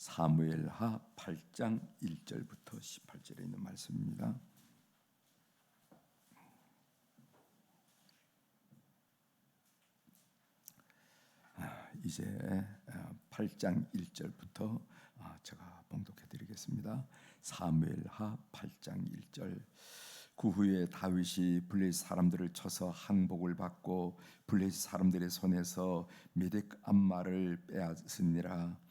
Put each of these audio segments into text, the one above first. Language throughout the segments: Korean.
사무엘하 8장 1절부터 18절에 있는 말씀입니다. 이제 8장 1절부터 제가 봉독해 드리겠습니다. 사무엘하 8장 1절. 그 후에 다윗이 블레셋 사람들을 쳐서 항복을 받고 블레셋 사람들의 손에서 메덱 암마를 빼앗으니라.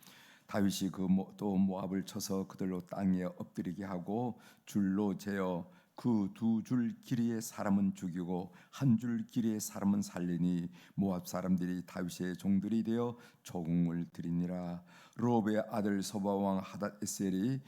다윗이 또 모압을 쳐서 그들로 땅에 엎드리게 하고 줄로 재어 그 두 줄 길이의 사람은 죽이고 한 줄 길이의 사람은 살리니 모압 사람들이 다윗의 종들이 되어 조공을 드리니라. 르홉의 아들 소바 왕 하닷에셀이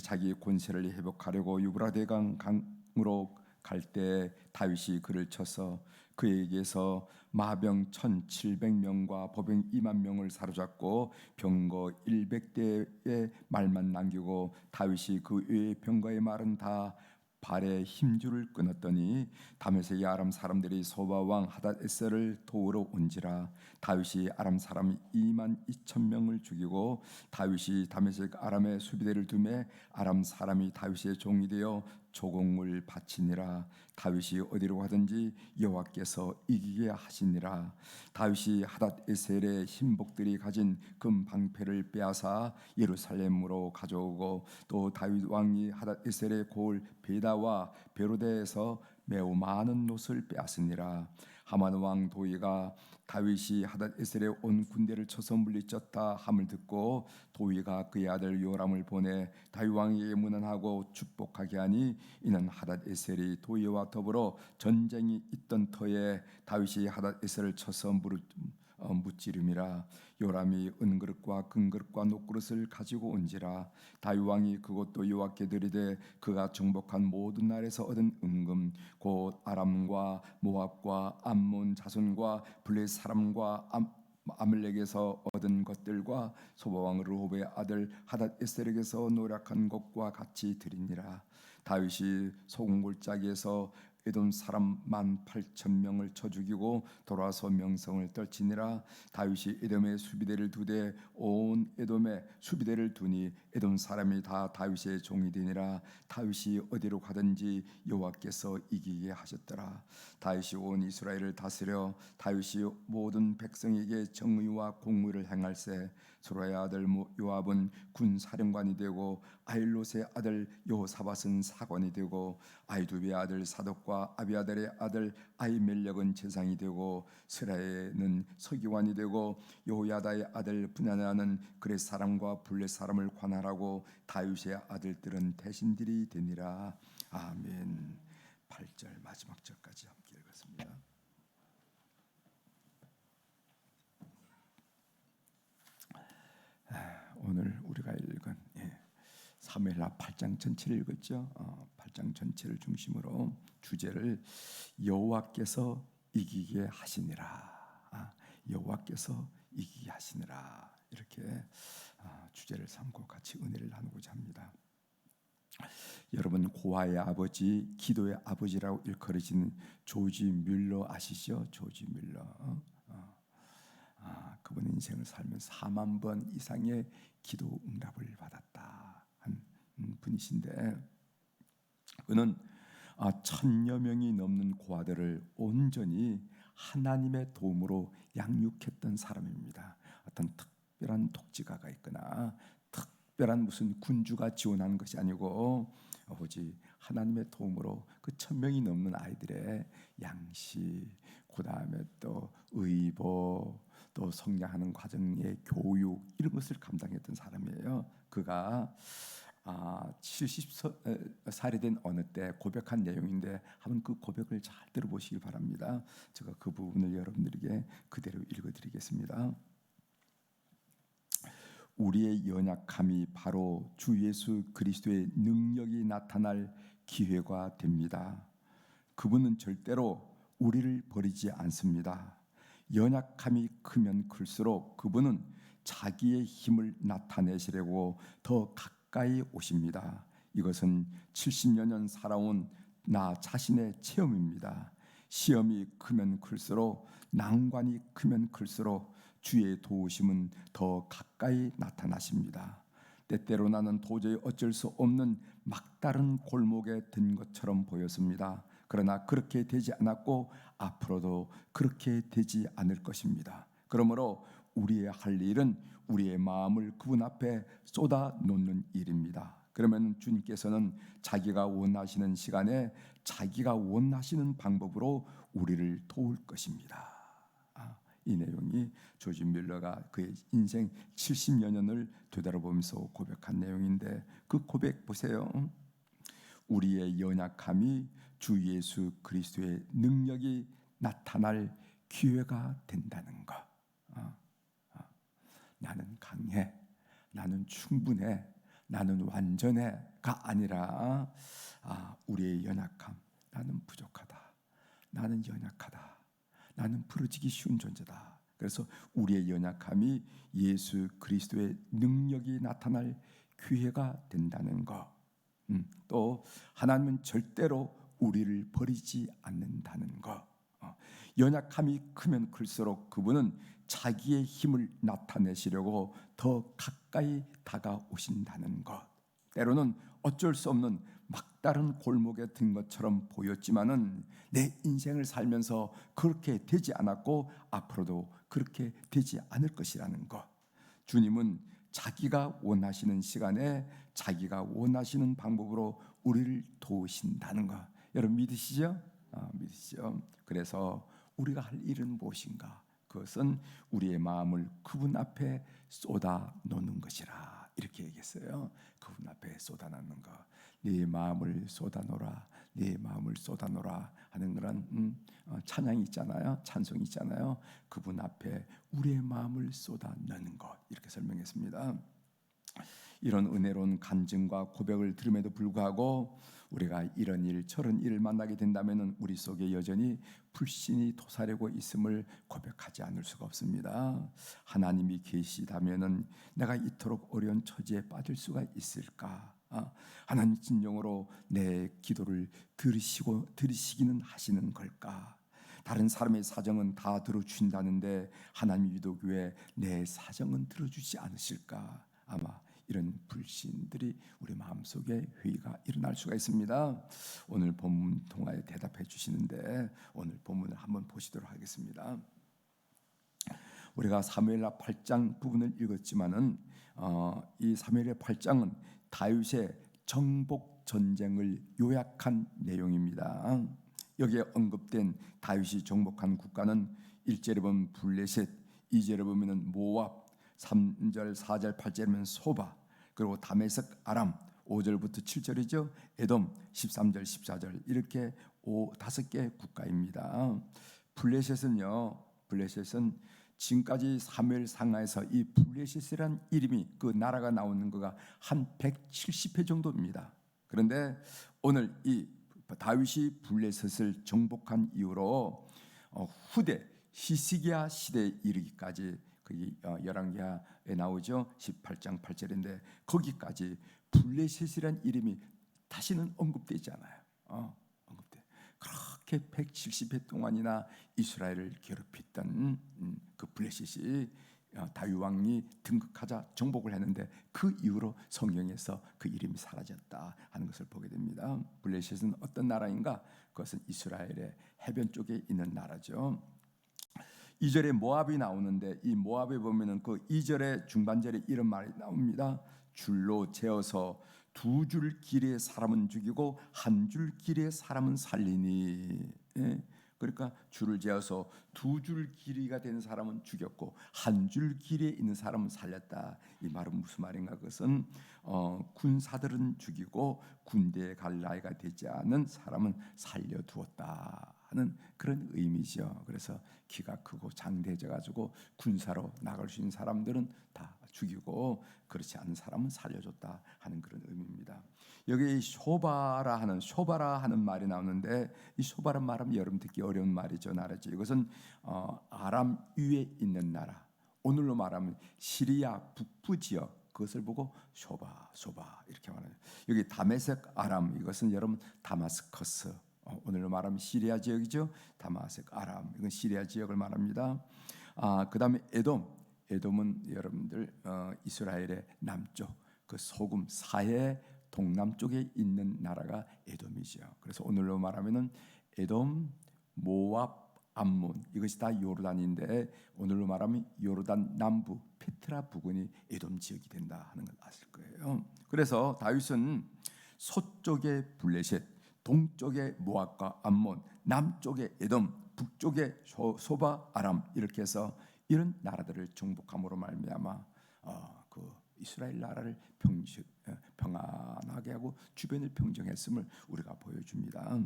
자기 권세를 회복하려고 유브라데강 강으로 갈 때 다윗이 그를 쳐서 그에게서 마병 1,700명과 보병 2만 명을 사로잡고 병거 100대의 말만 남기고 다윗이 그 외의 병거의 말은 다 발에 힘줄을 끊었더니 다메섹의 아람 사람들이 소바 왕 하닷에셀을 도우러 온지라. 다윗이 아람 사람 2만 2천 명을 죽이고 다윗이 다메섹 아람의 수비대를 두매 아람 사람이 다윗의 종이 되어 조공을 바치니라. 다윗이 어디로 가든지 여호와께서 이기게 하시니라. 다윗이 하닷에셀의 신복들이 가진 금 방패를 빼앗아 예루살렘으로 가져오고 또 다윗 왕이 하닷에셀의 고을 베다와 베로데에서 매우 많은 놋을 빼앗으니라. 하만 왕 도위가 다윗이 하닷에셀에 온 군대를 쳐서 물리쳤다 함을 듣고 도위가 그의 아들 요람을 보내 다윗 왕에게 문안하고 축복하게 하니 이는 하닷에셀이 도위와 더불어 전쟁이 있던 터에 다윗이 하닷에셀을 쳐서 무찌름이라. 요람이 은그릇과 금그릇과 녹그릇을 가지고 온지라. 다윗 왕이 그것도 여호와께 드리되 그가 정복한 모든 날에서 얻은 은금 곧 아람과 모압과 암몬 자손과 블레셋 사람과 아말렉에서 얻은 것들과 소바왕 르홉의 아들 하닷에셀에게서 노력한 것과 같이 드리니라. 다윗이 소금골짜기에서 에돔 사람 18,000명을 쳐 죽이고 돌아서 명성을 떨치니라. 다윗이 에돔의 수비대를 두되 온 에돔에 수비대를 두니 에돔 사람이 다 다윗의 종이 되니라. 다윗이 어디로 가든지 여호와께서 이기게 하셨더라. 다윗이 온 이스라엘을 다스려 다윗이 모든 백성에게 정의와 공의를 행할세. 소라의 아들 요압은 군사령관이 되고 아힐롯의 아들 여호사밧은 사관이 되고 아히두베의 아들 사독과 아비아달의 아들 아히멜렉은 제상이 되고 스라에는 서기관이 되고 여호야다의 아들 브나냐는 그렛 사람과 블렛 사람을 관할하고 다윗의 아들들은 대신들이 되니라. 아멘. 8절 마지막 절까지 함께 읽었습니다. 오늘 우리가 읽은 사무엘하 8장 전체를 읽었죠. 8장 전체를 중심으로 주제를 여호와께서 이기게 하시니라. 여호와께서 이기게 하시니라. 이렇게 주제를 삼고 같이 은혜를 나누고자 합니다. 여러분 고아의 아버지, 기도의 아버지라고 일컬어지는 조지 뮬러 아시죠? 조지 뮬러. 그분 인생을 살면서 4만 번 이상의 기도 응답을 받았다 한 분이신데 그는 1,000여 명이 넘는 고아들을 온전히 하나님의 도움으로 양육했던 사람입니다. 어떤 특별한 독지가가 있거나 특별한 무슨 군주가 지원한 것이 아니고 오직 하나님의 도움으로 그 1,000명이 넘는 아이들의 양식, 그 다음에 또 의보, 또 성장하는 과정의 교육 이런 것을 감당했던 사람이에요. 그가 70살이 된 어느 때 고백한 내용인데 한번 그 고백을 잘 들어보시기 바랍니다. 제가 그 부분을 여러분들에게 그대로 읽어드리겠습니다. 우리의 연약함이 바로 주 예수 그리스도의 능력이 나타날 기회가 됩니다. 그분은 절대로 우리를 버리지 않습니다. 연약함이 크면 클수록 그분은 자기의 힘을 나타내시려고 더 가까이 오십니다. 이것은 70여 년 살아온 나 자신의 체험입니다. 시험이 크면 클수록 난관이 크면 클수록 주의 도우심은 더 가까이 나타나십니다. 때때로 나는 도저히 어쩔 수 없는 막다른 골목에 든 것처럼 보였습니다. 그러나 그렇게 되지 않았고 앞으로도 그렇게 되지 않을 것입니다. 그러므로 우리의 할 일은 우리의 마음을 그분 앞에 쏟아 놓는 일입니다. 그러면 주님께서는 자기가 원하시는 시간에 자기가 원하시는 방법으로 우리를 도울 것입니다. 이 내용이 조지 밀러가 그의 인생 70여 년을 되돌아보면서 고백한 내용인데, 그 고백 보세요. 우리의 연약함이 주 예수 그리스도의 능력이 나타날 기회가 된다는 것. 나는 강해, 나는 충분해, 나는 완전해가 아니라 우리의 연약함, 나는 부족하다, 나는 연약하다, 나는 부러지기 쉬운 존재다. 그래서 우리의 연약함이 예수 그리스도의 능력이 나타날 기회가 된다는 것. 또 하나님은 절대로 우리를 버리지 않는다는 것. 연약함이 크면 클수록 그분은 자기의 힘을 나타내시려고 더 가까이 다가오신다는 것. 때로는 어쩔 수 없는 막다른 골목에 든 것처럼 보였지만은 내 인생을 살면서 그렇게 되지 않았고 앞으로도 그렇게 되지 않을 것이라는 것. 주님은 자기가 원하시는 시간에 자기가 원하시는 방법으로 우리를 도우신다는 것. 여러분 믿으시죠? 믿으시죠? 그래서 우리가 할 일은 무엇인가? 그것은 우리의 마음을 그분 앞에 쏟아 놓는 것이라, 이렇게 얘기했어요. 그분 앞에 쏟아 놓는 것. 네 마음을 쏟아 놓으라, 네 마음을 쏟아 놓으라 하는 그런 찬양이 있잖아요. 찬송이 있잖아요. 그분 앞에 우리의 마음을 쏟아 놓는 것, 이렇게 설명했습니다. 이런 은혜로운 간증과 고백을 들음에도 불구하고 우리가 이런 일 저런 일을 만나게 된다면 우리 속에 여전히 불신이 도사리고 있음을 고백하지 않을 수가 없습니다. 하나님이 계시다면 내가 이토록 어려운 처지에 빠질 수가 있을까? 하나님 진정으로 내 기도를 들으시기는 하시는 걸까? 다른 사람의 사정은 다 들어주신다는데 하나님 유독 왜 내 사정은 들어주지 않으실까? 아마 이런 불신들이 우리 마음속에 회의가 일어날 수가 있습니다. 오늘 본문 통하여 대답해 주시는데 오늘 본문을 한번 보시도록 하겠습니다. 우리가 사무엘하 8장 부분을 읽었지만은 이 사무엘하 8장은 다윗의 정복 전쟁을 요약한 내용입니다. 여기에 언급된 다윗이 정복한 국가는 1절에 보면 블레셋, 2절에 보면 모압, 3절, 4절, 8절이면 소바, 그리고 다메섹, 아람, 5절부터 7절이죠. 에돔, 13절, 14절, 이렇게 5개 국가입니다. 블레셋은 지금까지 사무엘 상하에서 이 블레셋이라는 이름이, 그 나라가 나오는 거가 한 170회 정도입니다. 그런데 오늘 이 다윗이 블레셋을 정복한 이후로 후대 히스기야 시대에 이르기까지, 그게 열왕기하에 나오죠. 18장 8절인데 거기까지 블레셋이라는 이름이 다시는 언급되지 않아요. 언급돼. 그렇게 170회 동안이나 이스라엘을 괴롭혔던 그 블레셋이 다윗 왕이 등극하자 정복을 했는데 그 이후로 성경에서 그 이름이 사라졌다 하는 것을 보게 됩니다. 블레셋은 어떤 나라인가? 그것은 이스라엘의 해변 쪽에 있는 나라죠. 2절에 모압이 나오는데 이 모압에 보면은 그 2절의 중반절에 이런 말이 나옵니다. 줄로 재어서 2줄 길이의 사람은 죽이고 1줄 길이의 사람은 살리니. 그러니까 줄을 재어서 2줄 길이가 된 사람은 죽였고 1줄 길이에 있는 사람은 살렸다. 이 말은 무슨 말인가? 그것은 군사들은 죽이고 군대에 갈 나이가 되지 않은 사람은 살려두었다 하는 그런 의미죠. 그래서 키가 크고 장대져 가지고 군사로 나갈 수 있는 사람들은 다 죽이고 그렇지 않은 사람은 살려줬다 하는 그런 의미입니다. 여기 쇼바라 하는 말이 나오는데 이 쇼바란 말은 여러분 듣기 어려운 말이죠. 나라죠. 이것은 아람 위에 있는 나라. 오늘로 말하면 시리아 북부 지역, 그것을 보고 쇼바 이렇게 말해요. 여기 다메섹 아람, 이것은 여러분 다마스커스, 오늘로 말하면 시리아 지역이죠. 다마섹 아람, 이건 시리아 지역을 말합니다. 그 다음에 에돔은 여러분들 이스라엘의 남쪽, 그 소금 사해 동남쪽에 있는 나라가 에돔이죠. 그래서 오늘로 말하면은 에돔, 모압, 암몬 이것이 다 요르단인데 오늘로 말하면 요르단 남부 페트라 부근이 에돔 지역이 된다 하는 걸 아실 거예요. 그래서 다윗은 서쪽에 블레셋, 동쪽에 모압과 암몬, 남쪽에 에돔, 북쪽에 소바, 아람 이렇게 해서 이런 나라들을 정복함으로 말미암아 그 이스라엘 나라를 평안하게 하고 주변을 평정했음을 우리가 보여줍니다.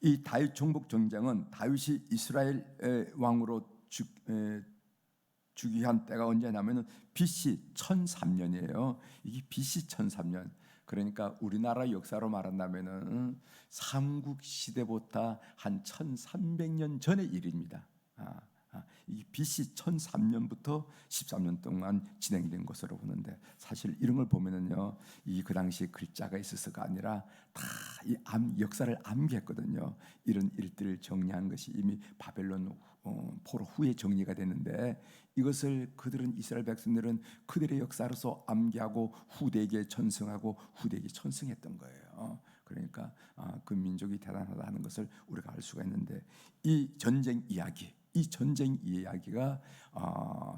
이 다윗 정복 전쟁은 다윗이 이스라엘 왕으로 즉위한 때가 언제냐면은 BC 1003년이에요. 이게 BC 1003년. 그러니까 우리나라 역사로 말한다면은 삼국 시대부터 한 1300년 전의 일입니다. 이 BC 1003년부터 13년 동안 진행된 것으로 보는데 사실 이런 걸 보면은요, 이 그 당시 글자가 있어서가 아니라 다 이 역사를 암기했거든요. 이런 일들을 정리한 것이 이미 바벨론 포로 후에 정리가 되는데 이것을 그들은 이스라엘 백성들은 그들의 역사로서 암기하고 후대에게 전승하고 후대에게 전승했던 거예요. 그러니까 그 민족이 대단하다는 것을 우리가 알 수가 있는데 이 전쟁 이야기가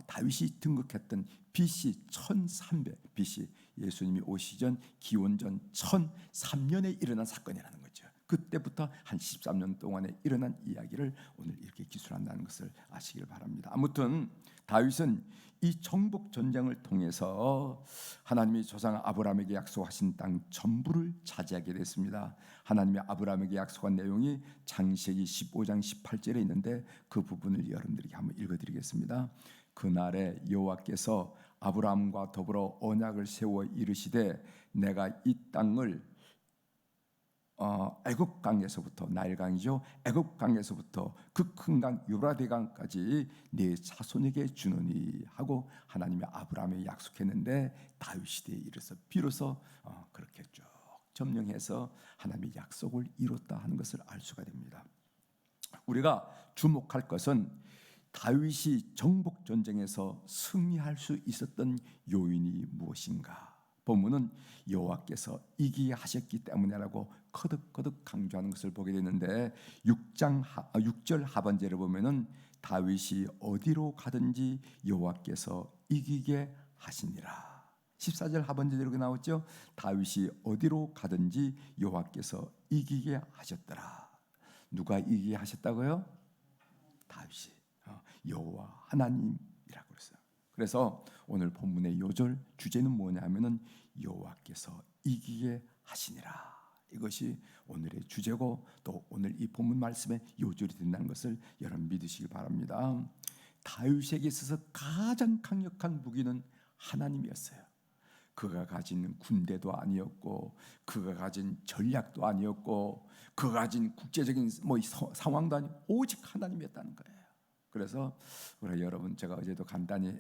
다윗이 등극했던 BC 1300 BC 예수님이 오시기 전 기원전 1003년에 일어난 사건이라는 거죠. 그때부터 한 13년 동안에 일어난 이야기를 오늘 이렇게 기술한다는 것을 아시길 바랍니다. 아무튼 다윗은 이 정복 전쟁을 통해서 하나님이 조상 아브라함에게 약속하신 땅 전부를 차지하게 됐습니다. 하나님이 아브라함에게 약속한 내용이 창세기 15장 18절에 있는데 그 부분을 여러분들에게 한번 읽어드리겠습니다. 그날에 여호와께서 아브라함과 더불어 언약을 세워 이르시되 내가 이 땅을 애굽강에서부터 나일강이죠. 애굽강에서부터 그 큰 강 유브라데강까지 네 자손에게 주노니 하고 하나님이 아브라함에게 약속했는데 다윗 시대에 이르러서 비로소 그렇게 쭉 점령해서 하나님의 약속을 이뤘다 하는 것을 알 수가 됩니다. 우리가 주목할 것은 다윗이 정복 전쟁에서 승리할 수 있었던 요인이 무엇인가? 본문은 여호와께서 이기게 하셨기 때문이라고 거듭거듭 강조하는 것을 보게 되는데 6절 하반절에 보면은 다윗이 어디로 가든지 여호와께서 이기게 하시니라. 14절 하반절에 이렇게 나왔죠. 다윗이 어디로 가든지 여호와께서 이기게 하셨더라. 누가 이기게 하셨다고요? 다윗이 여호와 하나님이라고 그랬어요. 그래서 오늘 본문의 요절 주제는 뭐냐면은 여호와께서 이기게 하시니라. 이것이 오늘의 주제고 또 오늘 이 본문 말씀의 요절이 된다는 것을 여러분 믿으시기 바랍니다. 다윗에게 있어서 가장 강력한 무기는 하나님이었어요. 그가 가진 군대도 아니었고 그가 가진 전략도 아니었고 그가 가진 국제적인 상황도 아니고 오직 하나님이었다는 거예요. 그래서 우리 여러분 제가 어제도 간단히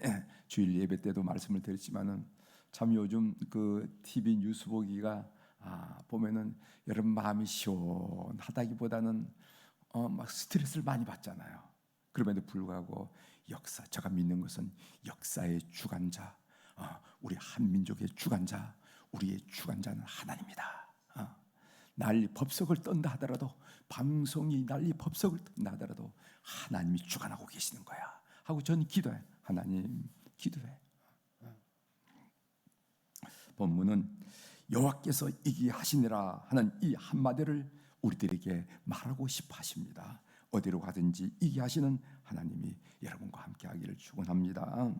주일 예배 때도 말씀을 드렸지만은 참 요즘 그 TV 뉴스 보기가 보면은 여러분 마음이 시원하다기보다는 막 스트레스를 많이 받잖아요. 그럼에도 불구하고 역사 제가 믿는 것은 역사의 주관자 우리 한민족의 주관자 우리의 주관자는 하나님이다. 난리 법석을 떤다 하더라도 방송이 난리 법석을 떤다 하더라도 하나님이 주관하고 계시는 거야 하고 저는 기도해. 하나님 기도해. 본문은 여호와께서 이기게 하시니라 하는 이 한마디를 우리들에게 말하고 싶어 하십니다. 어디로 가든지 이기게 하시는 하나님이 여러분과 함께 하기를 축원합니다.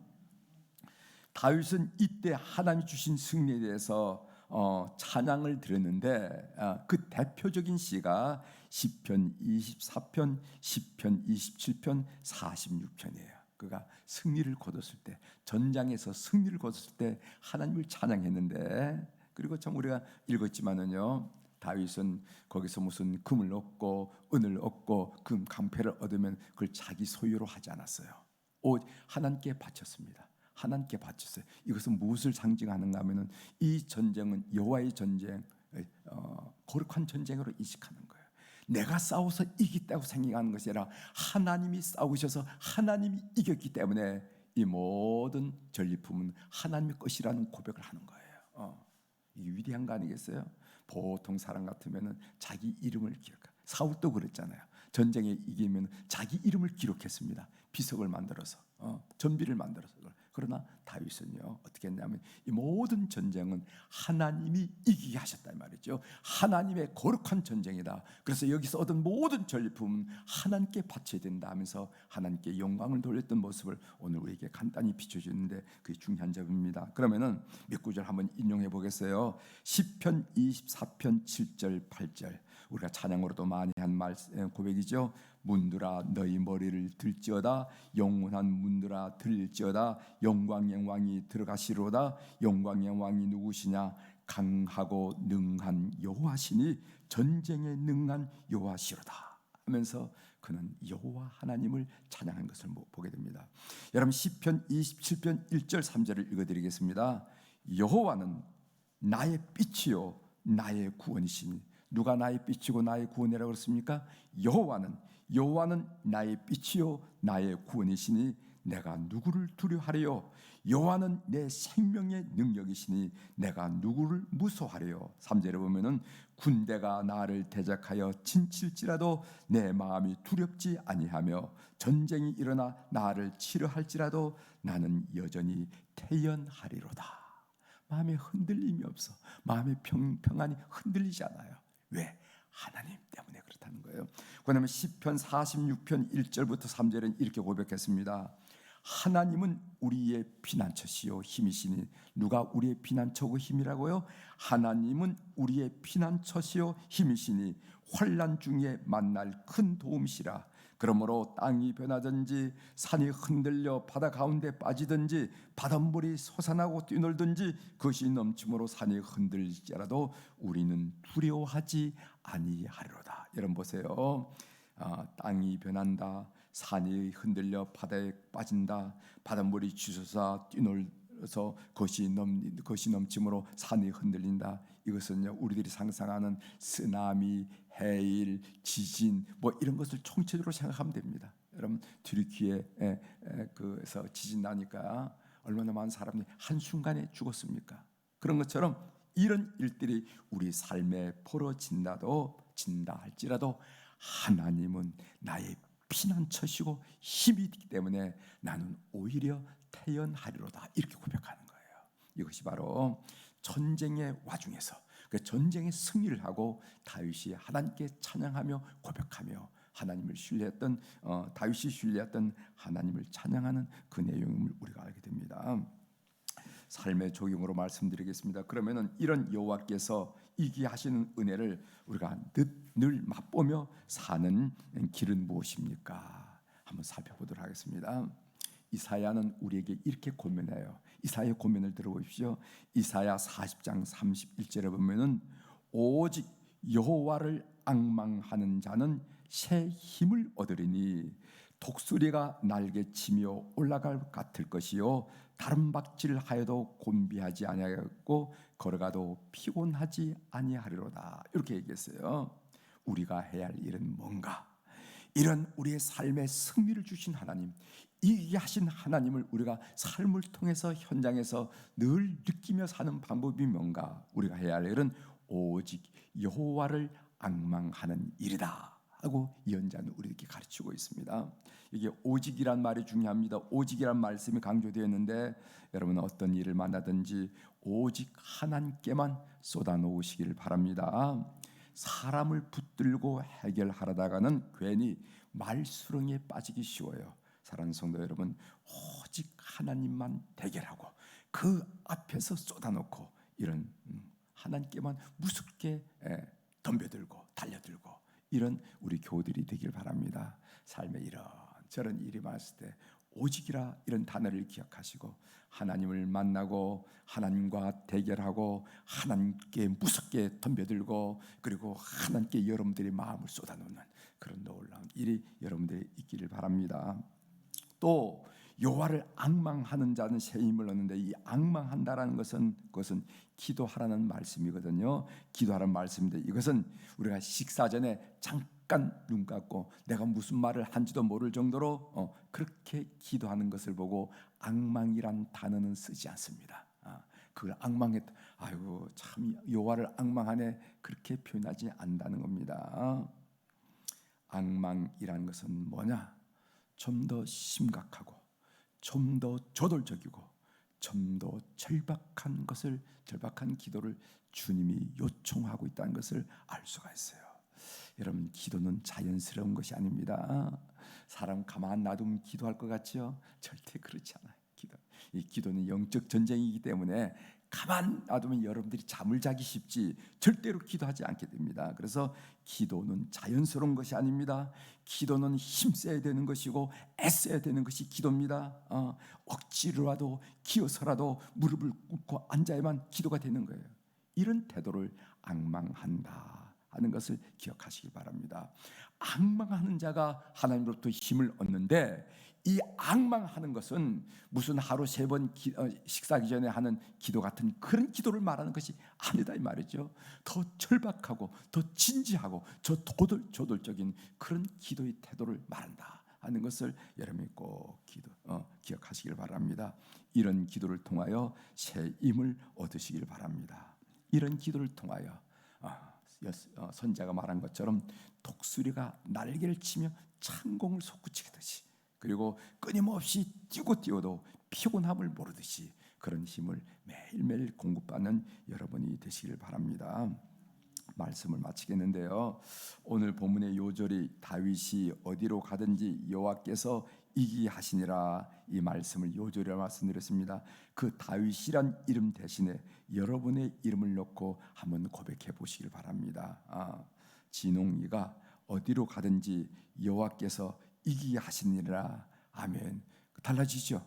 다윗은 이때 하나님이 주신 승리에 대해서 찬양을 드렸는데 그 대표적인 시가 시편 24편, 시편 27편, 46편이에요. 그가 승리를 거뒀을 때 전장에서 승리를 거뒀을 때 하나님을 찬양했는데 그리고 참 우리가 읽었지만은요 다윗은 거기서 무슨 금을 얻고 은을 얻고 금 강패를 얻으면 그걸 자기 소유로 하지 않았어요. 오직 하나님께 바쳤습니다. 하나님께 바쳤어요. 이것은 무엇을 상징하는가 하면은 이 전쟁은 여호와의 전쟁, 거룩한 전쟁으로 인식하는 거예요. 내가 싸워서 이겼다고 생각하는 것이 아니라 하나님이 싸우셔서 하나님이 이겼기 때문에 이 모든 전리품은 하나님의 것이라는 고백을 하는 거예요. 이게 위대한 거 아니겠어요? 보통 사람 같으면 자기 이름을 기억하. 사울도 그랬잖아요. 전쟁에 이기면 자기 이름을 기록했습니다. 비석을 만들어서, 전비를 만들어서. 그러나 다윗은요 어떻게 했냐면 이 모든 전쟁은 하나님이 이기게 하셨단 말이죠. 하나님의 거룩한 전쟁이다. 그래서 여기서 얻은 모든 전리품은 하나님께 바쳐야 된다 하면서 하나님께 영광을 돌렸던 모습을 오늘 우리에게 간단히 비춰주는데 그게 중요한 점입니다. 그러면은 몇 구절 한번 인용해 보겠어요. 시편 24편 7절 8절 우리가 찬양으로도 많이 한 고백이죠. 문들아 너희 머리를 들지어다 영원한 문들아 들지어다 영광의 왕이 들어가시로다. 영광의 왕이 누구시냐? 강하고 능한 여호와시니 전쟁에 능한 여호와시로다 하면서 그는 여호와 하나님을 찬양한 것을 보게 됩니다. 여러분 시편 27편 1절 3절을 읽어드리겠습니다. 여호와는 나의 빛이요 나의 구원이시니. 누가 나의 빛이고 나의 구원이라고 그랬습니까? 여호와는 나의 빛이요 나의 구원이시니 내가 누구를 두려워하리요? 여호와는 내 생명의 능력이시니 내가 누구를 무서워하리요? 3절에 보면은 군대가 나를 대적하여 진칠지라도 내 마음이 두렵지 아니하며 전쟁이 일어나 나를 치료할지라도 나는 여전히 태연하리로다. 마음에 흔들림이 없어. 마음의 평안이 흔들리지 않아요. 왜? 하나님 때문에 그렇다는 거예요. 그다음에 시편 46편 1절부터 3절은 이렇게 고백했습니다. 하나님은 우리의 피난처시요 힘이시니. 누가 우리의 피난처고 힘이라고요? 하나님은 우리의 피난처시요 힘이시니 환난 중에 만날 큰 도움이시라. 그러므로 땅이 변하든지 산이 흔들려 바다 가운데 빠지든지 바닷물이 솟아나고 뛰놀든지 그것이 넘침으로 산이 흔들릴지라도 우리는 두려워하지 아니하리로다. 여러분 보세요. 땅이 변한다. 산이 흔들려 바다에 빠진다. 바닷물이 치솟아 뛰놀서 그것이 넘침으로 산이 흔들린다. 이것은요 우리들이 상상하는 쓰나미, 해일, 지진 뭐 이런 것을 총체적으로 생각하면 됩니다. 여러분 튀르키예에서 지진 나니까 얼마나 많은 사람이 한순간에 죽었습니까? 그런 것처럼 이런 일들이 우리 삶에 벌어진다 할지라도 하나님은 나의 피난처시고 힘이기 때문에 나는 오히려 태연하리로다. 이렇게 고백하는 거예요. 이것이 바로 전쟁의 와중에서 그 전쟁의 승리를 하고 다윗이 하나님께 찬양하며 고백하며 하나님을 신뢰했던 다윗이 신뢰했던 하나님을 찬양하는 그 내용을 우리가 알게 됩니다. 삶의 적용으로 말씀드리겠습니다. 그러면은 이런 여호와께서 이기게 하시는 은혜를 우리가 늘 맛보며 사는 길은 무엇입니까? 한번 살펴보도록 하겠습니다. 이사야는 우리에게 이렇게 고면해요. 이사야의 고면을 들어보십시오. 이사야 40장 31절에 보면은 오직 여호와를 앙망하는 자는 새 힘을 얻으리니 독수리가 날개치며 올라갈 것 같을 것이요 다른 박질하여도 곤비하지 아니하겠고 걸어가도 피곤하지 아니하리로다. 이렇게 얘기했어요. 우리가 해야 할 일은 뭔가? 이런 우리의 삶에 승리를 주신 하나님, 이기게 하신 하나님을 우리가 삶을 통해서 현장에서 늘 느끼며 사는 방법이 뭔가? 우리가 해야 할 일은 오직 여호와를 앙망하는 일이다 하고 예언자는 우리에게 가르치고 있습니다. 이게 오직이란 말이 중요합니다. 오직이란 말씀이 강조되었는데 여러분 어떤 일을 만나든지 오직 하나님께만 쏟아놓으시기를 바랍니다. 사람을 붙들고 해결하려다가는 괜히 말수렁에 빠지기 쉬워요. 사랑하는 성도 여러분, 오직 하나님만 대결하고 그 앞에서 쏟아놓고 이런 하나님께만 무섭게 덤벼들고 달려들고 이런 우리 교우들이 되길 바랍니다. 삶에 이런저런 일이 많았을 때 오직이라 이런 단어를 기억하시고 하나님을 만나고 하나님과 대결하고 하나님께 무섭게 덤벼들고 그리고 하나님께 여러분들의 마음을 쏟아놓는 그런 놀라운 일이 여러분들이 있기를 바랍니다. 또 여호와를 앙망하는 자는 새 힘을 얻는데 이 앙망한다라는 것은 그것은 기도하라는 말씀이거든요. 기도하라는 말씀인데 이것은 우리가 식사 전에 잠깐 눈 감고 내가 무슨 말을 한지도 모를 정도로 그렇게 기도하는 것을 보고 앙망이란 단어는 쓰지 않습니다. 그걸 악망했, 아이고 참 여호와를 악망하네, 그렇게 표현하지 않는다는 겁니다. 악망이라는 것은 뭐냐? 좀 더 심각하고, 좀 더 저돌적이고, 좀 더 절박한 기도를 주님이 요청하고 있다는 것을 알 수가 있어요. 여러분, 기도는 자연스러운 것이 아닙니다. 사람 가만 놔두면 기도할 것 같죠? 절대 그렇지 않아요. 이 기도는 영적 전쟁이기 때문에 가만 놔두면 여러분들이 잠을 자기 쉽지 절대로 기도하지 않게 됩니다. 그래서 기도는 자연스러운 것이 아닙니다. 기도는 힘써야 되는 것이고 애써야 되는 것이 기도입니다. 억지로라도 기어서라도 무릎을 꿇고 앉아야만 기도가 되는 거예요. 이런 태도를 앙망한다 하는 것을 기억하시기 바랍니다. 앙망하는 자가 하나님으로부터 힘을 얻는데, 이 앙망하는 것은 무슨 하루 3번 식사하기 전에 하는 기도 같은 그런 기도를 말하는 것이 아니다 이 말이죠. 더 절박하고 더 진지하고 저돌적인 그런 기도의 태도를 말한다 하는 것을 여러분이 꼭 기억하시길 바랍니다. 이런 기도를 통하여 새 힘을 얻으시길 바랍니다. 이런 기도를 통하여 선자가 말한 것처럼 독수리가 날개를 치며 창공을 솟구치듯이, 그리고 끊임없이 뛰어도 피곤함을 모르듯이 그런 힘을 매일매일 공급받는 여러분이 되시길 바랍니다. 말씀을 마치겠는데요, 오늘 본문의 요절이 다윗이 어디로 가든지 여호와께서 이기게 하시니라, 이 말씀을 요절이라 말씀드렸습니다. 그 다윗이란 이름 대신에 여러분의 이름을 넣고 한번 고백해 보시길 바랍니다. 진홍이가 어디로 가든지 여호와께서 이기게 하시니라. 아멘. 달라지죠?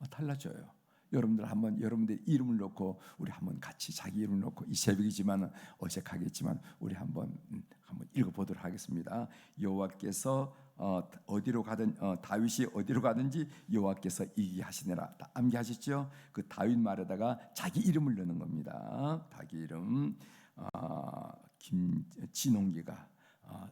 달라져요. 여러분들 한번 여러분들 이름을 놓고 우리 한번 같이 자기 이름을 놓고, 이 새벽이지만 어색하겠지만 우리 한번 읽어보도록 하겠습니다. 여호와께서 어디로 가든 다윗이 어디로 가든지 여호와께서 이기게 하시니라. 암기하셨죠? 그 다윗 말에다가 자기 이름을 넣는 겁니다. 자기 이름. 진홍기가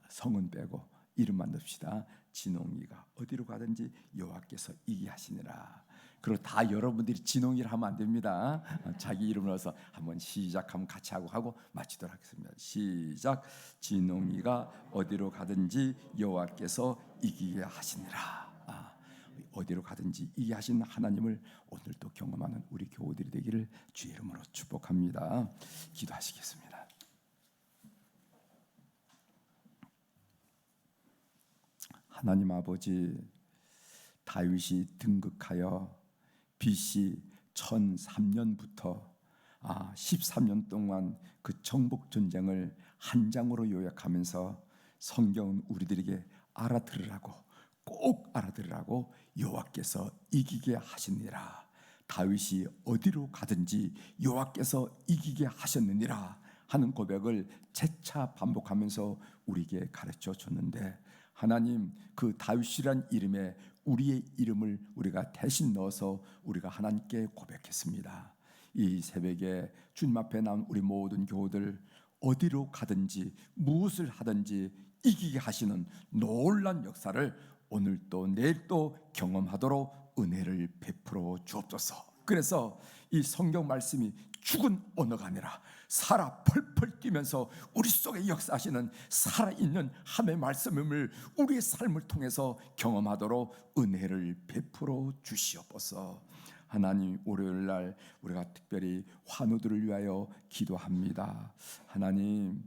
성은 빼고 이름만 넣읍시다. 진홍이가 어디로 가든지 여호와께서 이기게 하시니라. 그리고 다 여러분들이 진홍이를 하면 안 됩니다. 자기 이름을 넣어서 한번 시작하면 같이 하고 마치도록 하겠습니다. 시작. 진홍이가 어디로 가든지 여호와께서 이기게 하시니라. 어디로 가든지 이기게 하시는 하나님을 오늘도 경험하는 우리 교우들이 되기를 주의 이름으로 축복합니다. 기도하시겠습니다. 하나님 아버지, 다윗이 등극하여 BC 1003년부터 13년 동안 그 정복 전쟁을 한 장으로 요약하면서 성경은 우리들에게 꼭 알아들으라고 여호와께서 이기게 하시니라. 다윗이 어디로 가든지 여호와께서 이기게 하셨느니라 하는 고백을 재차 반복하면서 우리에게 가르쳐 줬는데, 하나님, 그 다윗이란 이름에 우리의 이름을 우리가 대신 넣어서 우리가 하나님께 고백했습니다. 이 새벽에 주님 앞에 나온 우리 모든 교우들, 어디로 가든지 무엇을 하든지 이기게 하시는 놀라운 역사를 오늘도 내일도 경험하도록 은혜를 베풀어 주옵소서. 그래서 이 성경 말씀이 죽은 언어가 아니라 살아 펄펄 뛰면서 우리 속에 역사하시는 살아있는 하나님의 말씀을 우리의 삶을 통해서 경험하도록 은혜를 베풀어 주시옵소서. 하나님, 월요일날 우리가 특별히 환우들을 위하여 기도합니다. 하나님,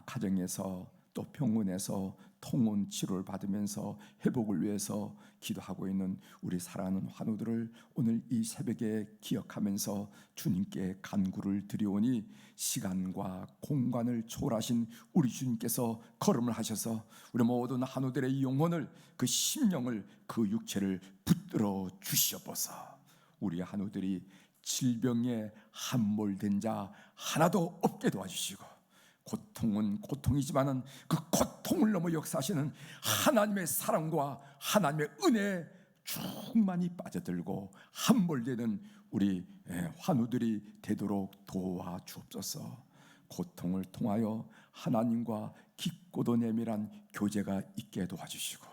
가정에서 또 병원에서 통원 치료를 받으면서 회복을 위해서 기도하고 있는 우리 사랑하는 환우들을 오늘 이 새벽에 기억하면서 주님께 간구를 드리오니, 시간과 공간을 초월하신 우리 주님께서 걸음을 하셔서 우리 모든 환우들의 영혼을, 그 심령을, 그 육체를 붙들어 주시옵소서. 우리 환우들이 질병에 함몰된 자 하나도 없게 도와주시고, 고통은 고통이지만은 그 고통을 넘어 역사하시는 하나님의 사랑과 하나님의 은혜에 충만히 빠져들고 함몰되는 우리 환우들이 되도록 도와주옵소서. 고통을 통하여 하나님과 깊고도 내밀한 교제가 있게 도와주시고,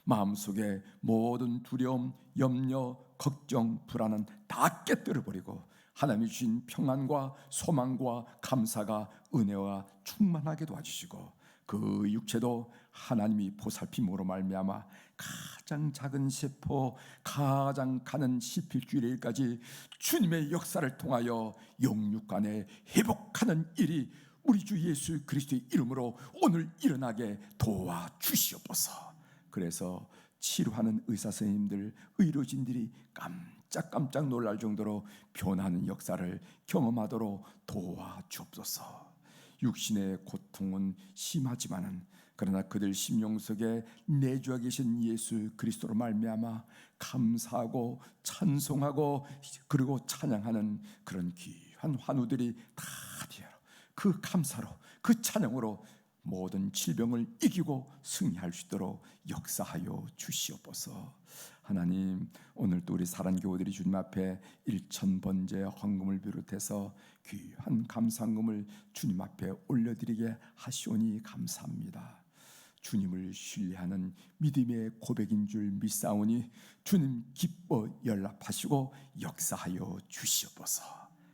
마음속에 모든 두려움, 염려, 걱정, 불안은 다 깨뜨려 버리고 하나님이 주신 평안과 소망과 감사가 은혜와 충만하게 도와주시고 그 육체도 하나님이 보살핌으로 말미암아 가장 작은 세포, 가장 가는 시필줄일까지 주님의 역사를 통하여 영육간에 회복하는 일이 우리 주 예수 그리스도의 이름으로 오늘 일어나게 도와주시옵소서. 그래서 치료하는 의사 선생님들, 의료진들이 깜짝깜짝 놀랄 정도로 변하는 역사를 경험하도록 도와주옵소서. 육신의 고통은 심하지만은 그러나 그들 심령 속에 내주하 계신 예수 그리스도로 말미암아 감사하고 찬송하고 그리고 찬양하는 그런 귀한 환우들이 다 되어 그 감사로 그 찬양으로 모든 질병을 이기고 승리할 수 있도록 역사하여 주시옵소서. 하나님, 오늘도 우리 사랑교우들이 주님 앞에 1,000번째 헌금을 비롯해서 귀한 감사금을 주님 앞에 올려드리게 하시오니 감사합니다. 주님을 신뢰하는 믿음의 고백인 줄 믿사오니 주님 기뻐 연락하시고 역사하여 주시옵소서.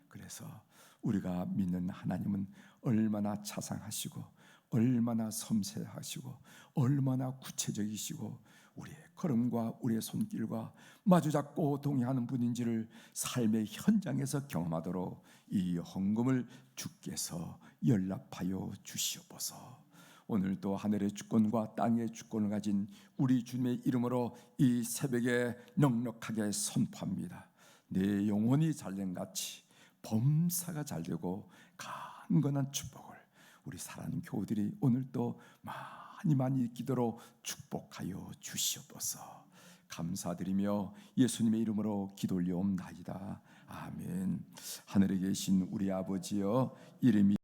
그래서 우리가 믿는 하나님은 얼마나 자상하시고 얼마나 섬세하시고 얼마나 구체적이시고 우리의 걸음과 우리의 손길과 마주잡고 동행하는 분인지를 삶의 현장에서 경험하도록 이 헌금을 주께서 연락하여 주시옵소서. 오늘도 하늘의 주권과 땅의 주권을 가진 우리 주님의 이름으로 이 새벽에 넉넉하게 선포합니다. 내 영혼이 잘된 같이 범사가 잘되고 강건한 축복을 우리 사랑하는 교우들이 오늘도 많이 있기도록 축복하여 주시옵소서. 감사드리며 예수님의 이름으로 기도 올려옵나이다. 아멘. 하늘에 계신 우리 아버지여, 이름이